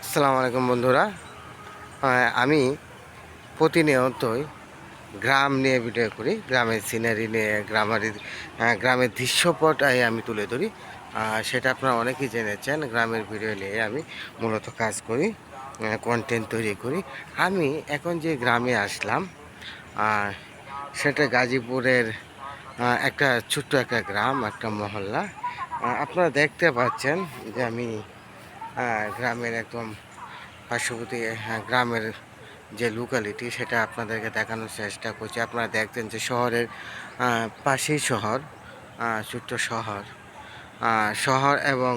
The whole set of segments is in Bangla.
আসসালামু আলাইকুম বন্ধুরা। আমি প্রতিনিয়তই গ্রাম নিয়ে ভিডিও করি, গ্রামের সিনারি নিয়ে, গ্রামের দৃশ্যপট আমি তুলে ধরি। সেটা আপনারা অনেকেই জেনেছেন। গ্রামের ভিডিও নিয়ে আমি মূলত কাজ করি, কন্টেন্ট তৈরি করি। আমি এখন যে গ্রামে আসলাম, আহ, সেটা গাজীপুরের একটা ছোট্ট একটা গ্রাম, একটা মহল্লা। আপনারা দেখতে পাচ্ছেন যে আমি গ্রামের একদম পার্শ্ববর্তী গ্রামের যে লোকালিটি সেটা আপনাদেরকে দেখানোর চেষ্টা করছি। আপনারা দেখছেন যে শহরের পাশেই শহর, ছোট্ট শহর, শহর এবং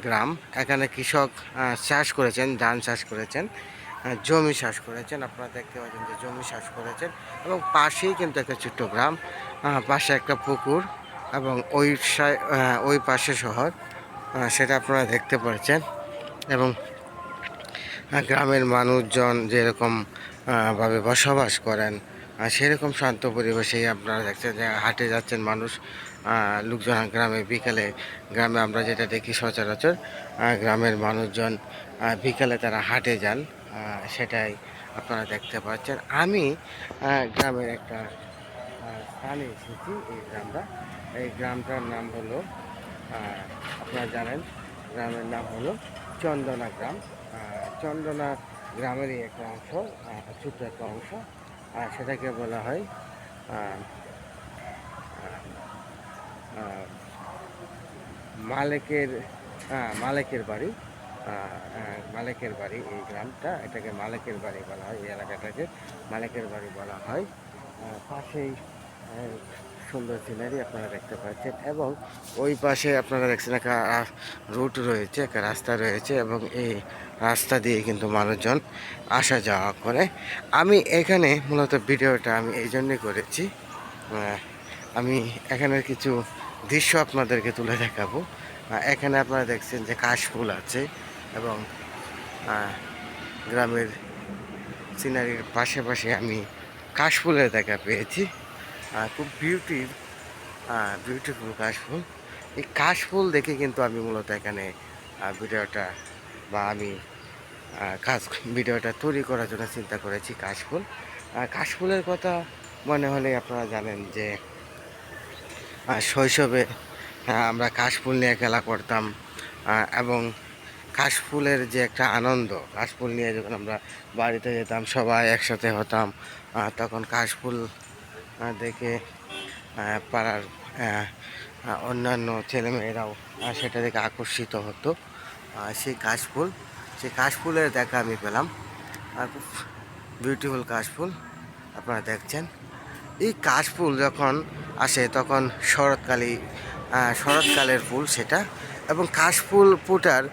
গ্রাম। এখানে কৃষক চাষ করেছেন, ধান চাষ করেছেন, জমি চাষ করেছেন। আপনারা দেখতে পাচ্ছেন যে জমি চাষ করেছেন এবং পাশেই কিন্তু একটা ছোট্ট গ্রাম, পাশে একটা পুকুর এবং ওই পাশে শহর, সেটা আপনারা দেখতে পাচ্ছেন। এবং গ্রামের মানুষজন যেরকম ভাবে বসবাস করেন, সেরকম শান্ত পরিবেশেই আপনারা দেখছেন যে হাটে যাচ্ছেন মানুষ, লোকজন গ্রামে বিকালে। গ্রামে আমরা যেটা দেখি সচরাচর, গ্রামের মানুষজন বিকালে তারা হাটে যান, সেটাই আপনারা দেখতে পাচ্ছেন। আমি গ্রামের একটা স্থানে এসেছি। এই গ্রামটার নাম হলো, আপনারা জানেন, গ্রামের নাম হলো চন্দনা গ্রাম। চন্দনা গ্রামেরই একটা অংশ, ছোট্ট একটা অংশ। সেটাকে বলা হয় আহ, আহ, মালেকের মালেকের বাড়ি। মালেকের বাড়ি এই গ্রামটা, এটাকে মালেকের বাড়ি বলা হয়। এই এলাকাটাকে মালেকের বাড়ি বলা হয়। পাশেই সুন্দর সিনারি আপনারা দেখতে পাচ্ছেন এবং ওই পাশে আপনারা দেখছেন একটা রুট রয়েছে, একটা রাস্তা রয়েছে এবং এই রাস্তা দিয়ে কিন্তু মানুষজন আসা যাওয়া করে। আমি এখানে মূলত ভিডিওটা আমি এই জন্যই করেছি, আমি এখানের কিছু দৃশ্য আপনাদেরকে তুলে দেখাবো। এখানে আপনারা দেখছেন যে কাশফুল আছে এবং গ্রামের সিনারির পাশে পাশে আমি কাশফুলের দেখা পেয়েছি। খুব বিউটিফুল কাশফুল। এই কাশফুল দেখে কিন্তু আমি মূলত এখানে ভিডিওটা বা আমি ভিডিওটা তৈরি করার জন্য চিন্তা করেছি। কাশফুলের কথা মনে হলে আপনারা জানেন যে শৈশবে আমরা কাশফুল নিয়ে খেলা করতাম, এবং কাশফুলের যে একটা আনন্দ, কাশফুল নিয়ে যখন আমরা বাড়িতে যেতাম সবাই একসাথে হতাম, তখন কাশফুল দেখে পাড়ার অন্যান্য ছেলেমেয়েরাও সেটা দেখে আকর্ষিত হতো। সেই কাশফুলের দেখা আমি পেলাম। খুব বিউটিফুল কাশফুল আপনারা দেখছেন। এই কাশফুল যখন আসে তখন শরৎকালের ফুল সেটা, এবং কাশফুল ফোটার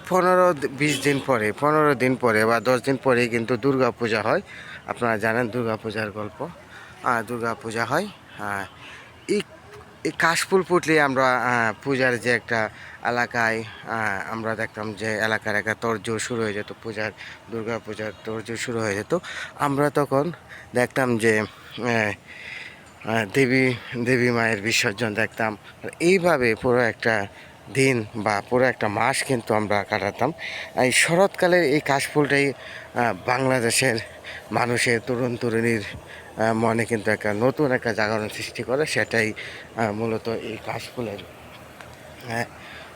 15 দিন পরে বা 10 দিন পরেই কিন্তু দুর্গা পূজা হয়। আপনারা জানেন দুর্গা পূজার গল্প। দুর্গা পূজা হয়। এই এই কাশফুল ফুটলে আমরা পূজার যে একটা এলাকায়, আমরা দেখতাম যে এলাকার একটা তোড়জোড় শুরু হয়ে যেত, দুর্গা পূজার তোড়জোড় শুরু হয়ে যেত। আমরা তখন দেখতাম যে দেবী মায়ের বিসর্জন দেখতাম। এইভাবে পুরো একটা দিন বা পুরো একটা মাস কিন্তু আমরা কাটাতাম। এই শরৎকালের এই কাশফুলটাই বাংলাদেশের মানুষের তরুণ তরুণীর মনে কিন্তু একটা নতুন একটা জাগরণ সৃষ্টি করে। সেটাই মূলত এই কাশফুলের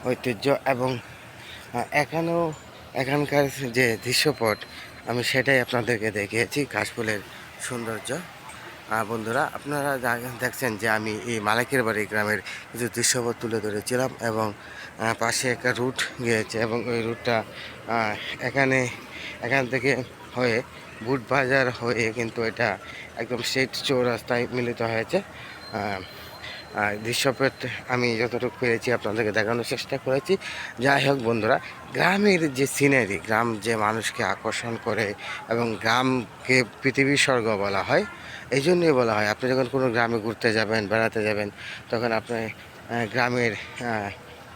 ঐতিহ্য। এবং এখানকার যে দৃশ্যপট আমি সেটাই আপনাদেরকে দেখিয়েছি, কাশফুলের সৌন্দর্য। বন্ধুরা, আপনারা দেখছেন যে আমি এই মালিকের বাড়ি গ্রামের কিছু দৃশ্যপট তুলে ধরেছিলাম এবং পাশে একটা রুট গিয়েছে এবং ওই রুটটা এখান থেকে হয়ে বুট বাজার হয়ে কিন্তু এটা একদম স্ট্রেট চৌরাস্তায় মিলিত হয়েছে। দৃশ্যপট আমি যতটুকু পেরেছি আপনাদেরকে দেখানোর চেষ্টা করেছি। যাই হোক বন্ধুরা, গ্রামের যে সিনারি, গ্রাম যে মানুষকে আকর্ষণ করে এবং গ্রামকে পৃথিবীর স্বর্গ বলা হয়। এই জন্যই বলা হয়, আপনি যখন কোনো গ্রামে ঘুরতে যাবেন, বেড়াতে যাবেন, তখন আপনি গ্রামের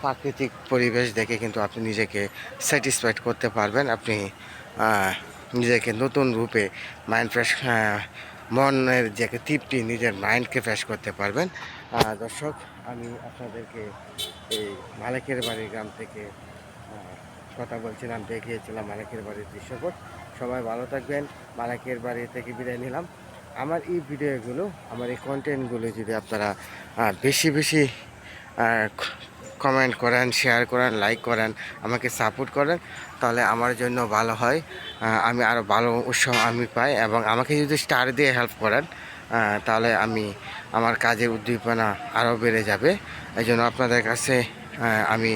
প্রাকৃতিক পরিবেশ দেখে কিন্তু আপনি নিজেকে স্যাটিসফাইড করতে পারবেন। আপনি নিজেকে নতুন রূপে মনের যে একটা তৃপ্তি, নিজের মাইন্ডকে ফ্রেশ করতে পারবেন। দর্শক, আমি আপনাদেরকে এই মালিকের বাড়ি গ্রাম থেকে কথা বলছিলাম, দেখিয়েছিলাম মালাকের বাড়ির দৃশ্যপট। সবাই ভালো থাকবেন। মালাকের বাড়ি থেকে বিদায় নিলাম। আমার এই ভিডিওগুলো, আমার এই কন্টেন্টগুলো যদি আপনারা বেশি বেশি কমেন্ট করেন, শেয়ার করেন, লাইক করেন, আমাকে সাপোর্ট করেন, তাহলে আমার জন্য ভালো হয়। আমি আরও ভালো উৎসাহ আমি পাই, এবং আমাকে যদি স্টার দিয়ে হেল্প করেন তাহলে আমার কাজের উদ্দীপনা আরও বেড়ে যাবে। এই জন্য আপনাদের কাছে আমি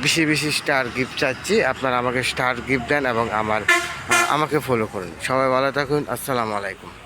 বেশি বেশি স্টার গিফট চাচ্ছি। আপনারা আমাকে স্টার গিফট দেন এবং আমাকে ফলো করুন। সবাই ভালো থাকুন। আসসালামু আলাইকুম।